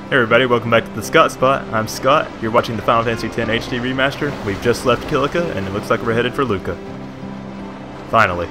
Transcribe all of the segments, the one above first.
Hey everybody, welcome back to TheScottSpot. I'm Scott. You're watching the Final Fantasy X HD Remaster. We've just left Kilika, and it looks like we're headed for Luca. Finally.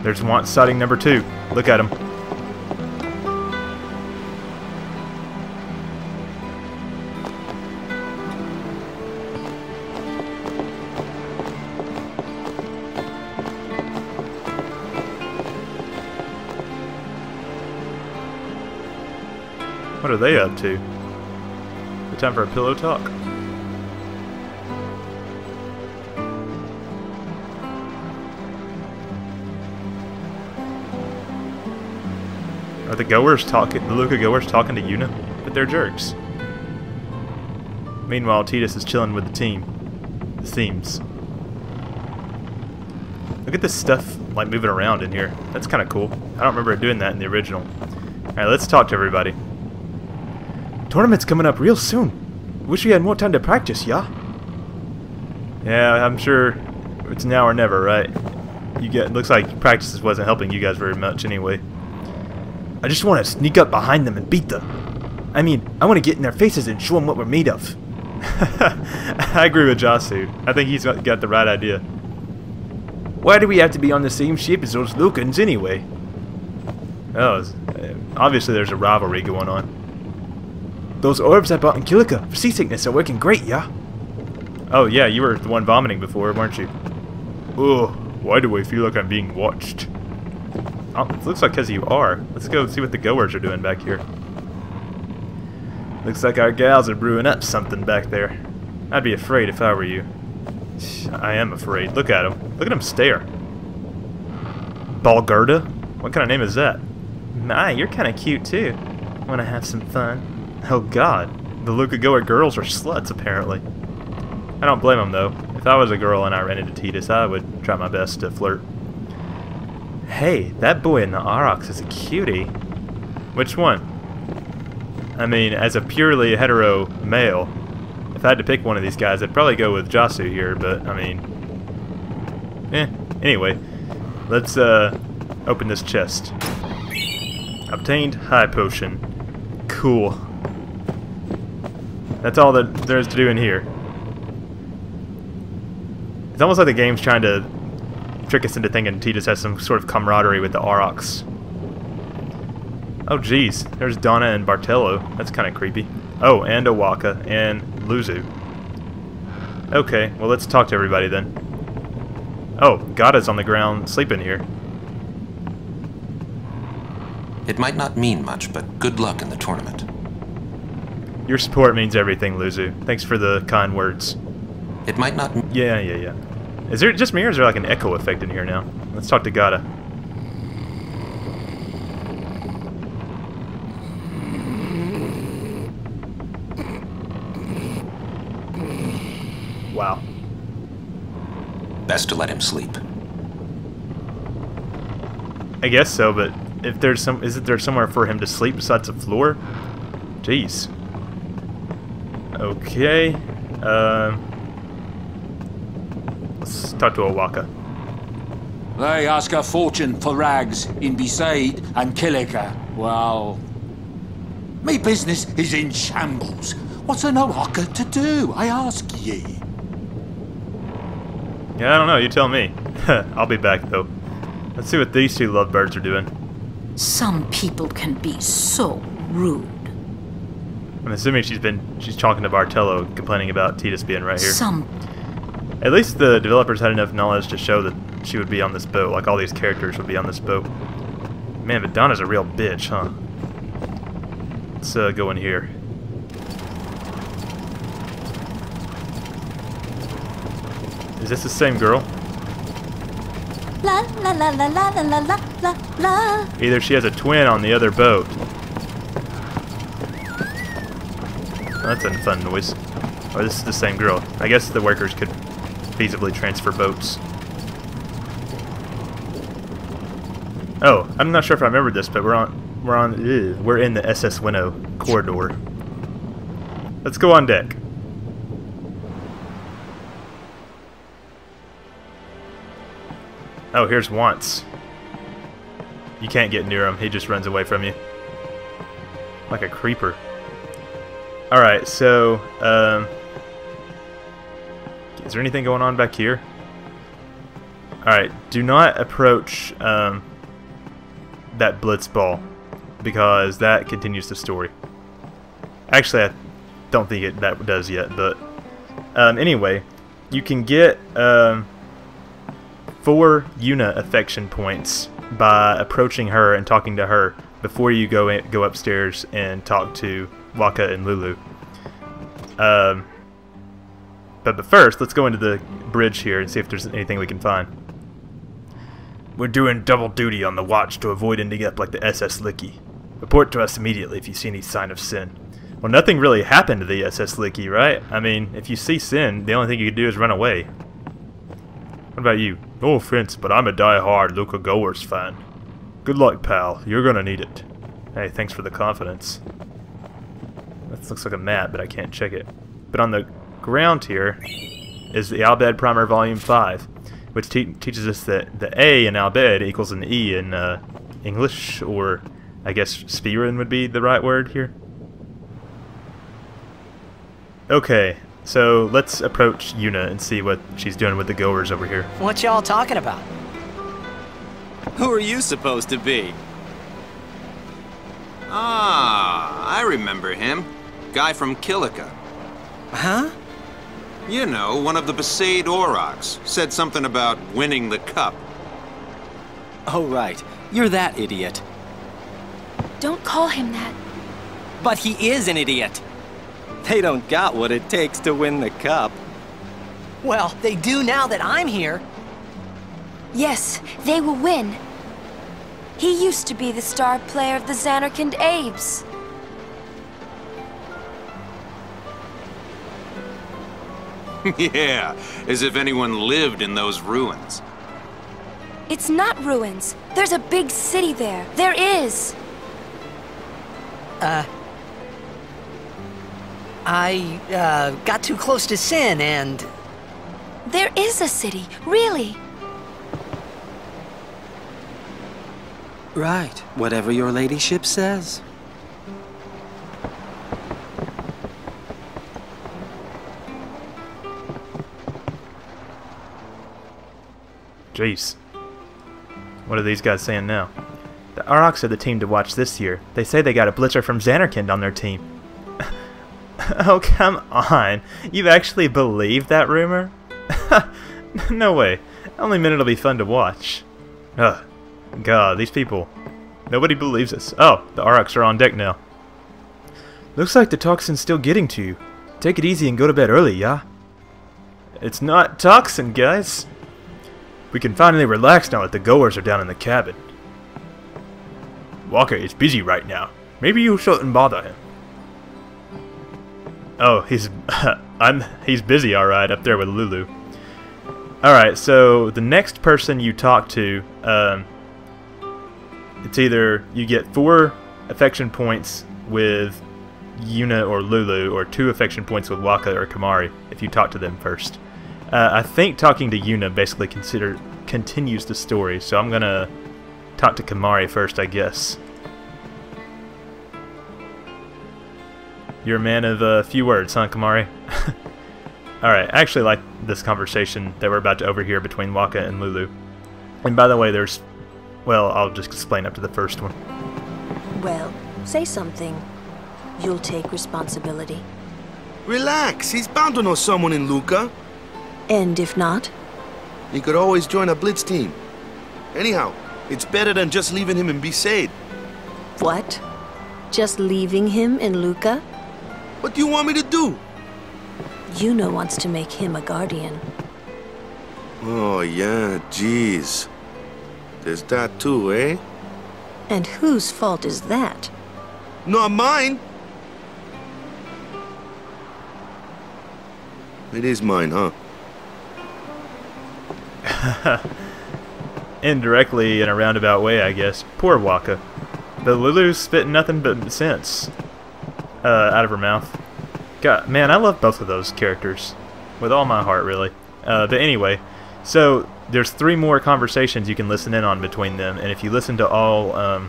There's want sighting number 2. Look at him. What are they up to? Good time for a pillow talk. Are the goers talking? The Luca goers talking to Yuna? But they're jerks. Meanwhile, Tidus is chilling with the team. The themes. Look at this stuff like moving around in here. That's kind of cool. I don't remember doing that in the original. All right, let's talk to everybody. Tournament's coming up real soon. Wish we had more time to practice, yeah? Yeah, I'm sure it's now or never, right? Looks like practices wasn't helping you guys very much anyway. I just want to sneak up behind them and beat them. I mean, I want to get in their faces and show them what we're made of. I agree with Jasu. I think he's got the right idea. Why do we have to be on the same ship as those Lucans anyway? Oh, obviously there's a rivalry going on. Those orbs I bought in Kilika for seasickness are working great, yeah? Oh yeah, you were the one vomiting before, weren't you? Ugh, why do I feel like I'm being watched? Oh, it looks like because you are. Let's go see what the goers are doing back here. Looks like our gals are brewing up something back there. I'd be afraid if I were you. I am afraid. Look at him. Look at him stare. Balgerda? What kind of name is that? My, you're kind of cute too. Want to have some fun? Oh god, the Luca goer girls are sluts apparently. I don't blame them though. If I was a girl and I ran into Tidus, I would try my best to flirt. Hey, that boy in the Aurochs is a cutie. Which one? I mean, as a purely hetero male, if I had to pick one of these guys, I'd probably go with Jasu here, but I mean... Anyway, let's open this chest. Obtained high potion. Cool. That's all that there is to do in here. It's almost like the game's trying to trick us into thinking Tidus has some sort of camaraderie with the Aurochs. Oh jeez, there's Donna and Bartello. That's kind of creepy. Oh, and Wakka and Lulu. Okay, well let's talk to everybody then. Oh, Gada's on the ground sleeping here. It might not mean much, but good luck in the tournament. Your support means everything, Lulu. Thanks for the kind words. It might not... Yeah. Is there just me, or is there like an echo effect in here now? Let's talk to Gada. Wow. Best to let him sleep. I guess so, but if there's isn't there somewhere for him to sleep besides the floor? Jeez. Okay. Let's talk to Wakka. They ask a fortune for rags in Besaid and Kilika. Well, me business is in shambles. What's an Wakka to do, I ask ye? Yeah, I don't know. You tell me. I'll be back though. Let's see what these two lovebirds are doing. Some people can be so rude. I'm assuming she's talking to Bartello, complaining about Tidus being right here. Some. At least the developers had enough knowledge to show that she would be on this boat, like all these characters would be on this boat. Man, but Donna's a real bitch, huh? Let's go in here. Is this the same girl? La la la la la la la la la. Either she has a twin on the other boat. Oh, that's a fun noise. Or this is the same girl. I guess the workers could feasibly transfer boats. Oh, I'm not sure if I remembered this, but we're in the SS Winno corridor. Let's go on deck. Oh, here's once. You can't get near him. He just runs away from you. Like a creeper. Alright, so, is there anything going on back here? Alright, do not approach, that blitz ball, because that continues the story. Actually, I don't think that does yet, but, anyway, you can get, 4 Yuna affection points by approaching her and talking to her before you go upstairs and talk to Wakka and Lulu. But first, let's go into the bridge here and see if there's anything we can find. We're doing double duty on the watch to avoid ending up like the SS Licky. Report to us immediately if you see any sign of sin. Well, nothing really happened to the SS Licky, right? I mean, if you see sin, the only thing you can do is run away. What about you? No offense, but I'm a die-hard Luca Goers fan. Good luck, pal. You're gonna need it. Hey, thanks for the confidence. That looks like a map, but I can't check it. But on the ground here is the Albed Primer Volume 5, which teaches us that the A in Albed equals an E in English, or I guess Spirin would be the right word here. Okay, so let's approach Yuna and see what she's doing with the goers over here. What y'all talking about? Who are you supposed to be? Ah, I remember him. Guy from Kilika. Huh? You know, one of the Besaid Aurochs. Said something about winning the cup. Oh, right. You're that idiot. Don't call him that. But he is an idiot. They don't got what it takes to win the cup. Well, they do now that I'm here. Yes, they will win. He used to be the star player of the Zanarkand Aves. Yeah, as if anyone lived in those ruins. It's not ruins. There's a big city there. There is. I got too close to Sin and... There is a city, really. Right, whatever your ladyship says. Jeez. What are these guys saying now? The Aurochs are the team to watch this year. They say they got a blitzer from Zanarkand on their team. Oh, come on. You actually believe that rumor? No way. I only meant it'll be fun to watch. Ugh. God, these people. Nobody believes us. Oh, the Aurochs are on deck now. Looks like the toxin's still getting to you. Take it easy and go to bed early, yeah? It's not toxin, guys. We can finally relax now that the goers are down in the cabin. Wakka is busy right now. Maybe you shouldn't bother him. Oh, he's busy, alright, up there with Lulu. Alright, so the next person you talk to, it's either you get 4 affection points with Yuna or Lulu, or 2 affection points with Wakka or Kamari, if you talk to them first. I think talking to Yuna basically continues the story, so I'm gonna talk to Kamari first, I guess. You're a man of few words, huh, Kamari? Alright, I actually like this conversation that we're about to overhear between Wakka and Lulu. And by the way, there's... well, I'll just explain up to the first one. Well, say something. You'll take responsibility. Relax, he's bound to know someone in Luca. And if not? He could always join a blitz team. Anyhow, it's better than just leaving him in Besaid. What? Just leaving him in Luca? What do you want me to do? Yuna wants to make him a guardian. Oh, yeah, jeez. There's that too, eh? And whose fault is that? Not mine. It is mine, huh? Indirectly, in a roundabout way, I guess. Poor Wakka. But Lulu's spitting nothing but sense out of her mouth. God, man, I love both of those characters with all my heart, really. But anyway, so there's 3 more conversations you can listen in on between them, and if you listen to all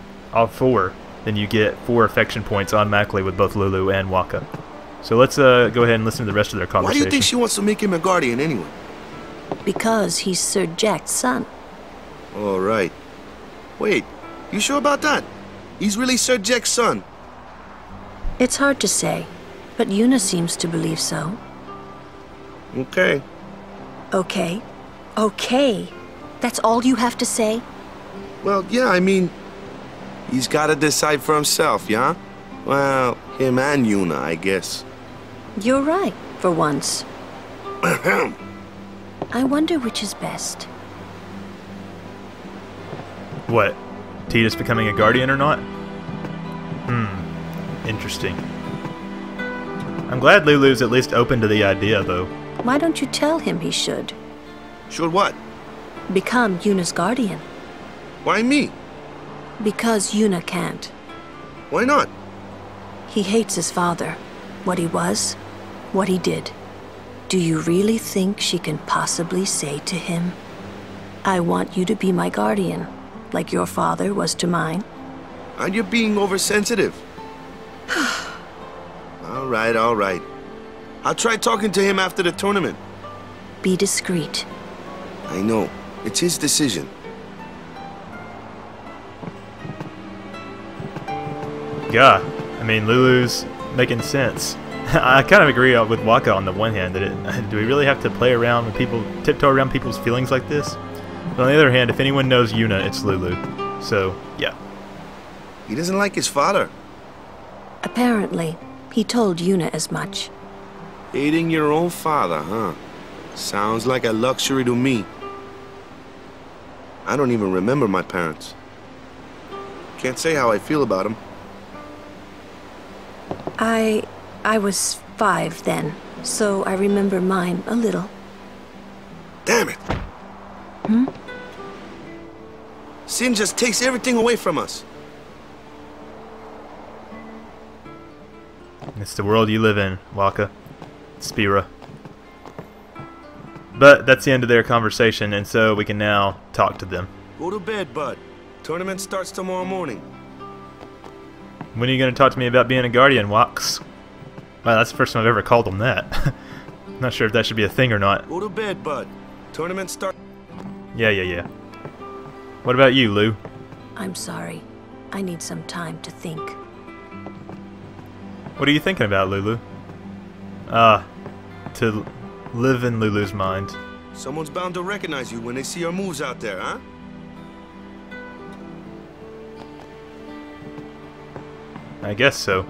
4, then you get 4 affection points automatically with both Lulu and Wakka. So let's go ahead and listen to the rest of their Why conversation. do you think she wants to make him a guardian anyway? Because he's Sir Jack's son. All right. Wait, you sure about that? He's really Sir Jack's son. It's hard to say, but Yuna seems to believe so. Okay. Okay. Okay. That's all you have to say? Well, yeah, I mean, he's got to decide for himself, yeah? Well, him and Yuna, I guess. You're right, for once. I wonder which is best. What? Tidus becoming a guardian or not? Interesting. I'm glad Lulu's at least open to the idea, though. Why don't you tell him he should? Sure what? Become Yuna's guardian. Why me? Because Yuna can't. Why not? He hates his father. What he was, what he did. Do you really think she can possibly say to him, I want you to be my guardian, like your father was to mine? And you're being oversensitive. All right, all right. I'll try talking to him after the tournament. Be discreet. I know. It's his decision. Yeah, I mean, Lulu's making sense. I kind of agree with Wakka on the one hand that do we really have to play around with people, tiptoe around people's feelings like this? But on the other hand, if anyone knows Yuna, it's Lulu. So, yeah. He doesn't like his father. Apparently, he told Yuna as much. Hating your own father, huh? Sounds like a luxury to me. I don't even remember my parents. Can't say how I feel about them. I was 5 then, so I remember mine a little. Damn it! Sin just takes everything away from us. It's the world you live in, Wakka. Spira. But that's the end of their conversation, and so we can now talk to them. Go to bed, bud. Tournament starts tomorrow morning. When are you going to talk to me about being a guardian, Wax? Wow, that's the first time I've ever called them that. Not sure if that should be a thing or not. Go to bed, bud. Tournament starts. Yeah. What about you, Lou? I'm sorry. I need some time to think. What are you thinking about, Lulu? To live in Lulu's mind. Someone's bound to recognize you when they see your moves out there, huh? I guess so.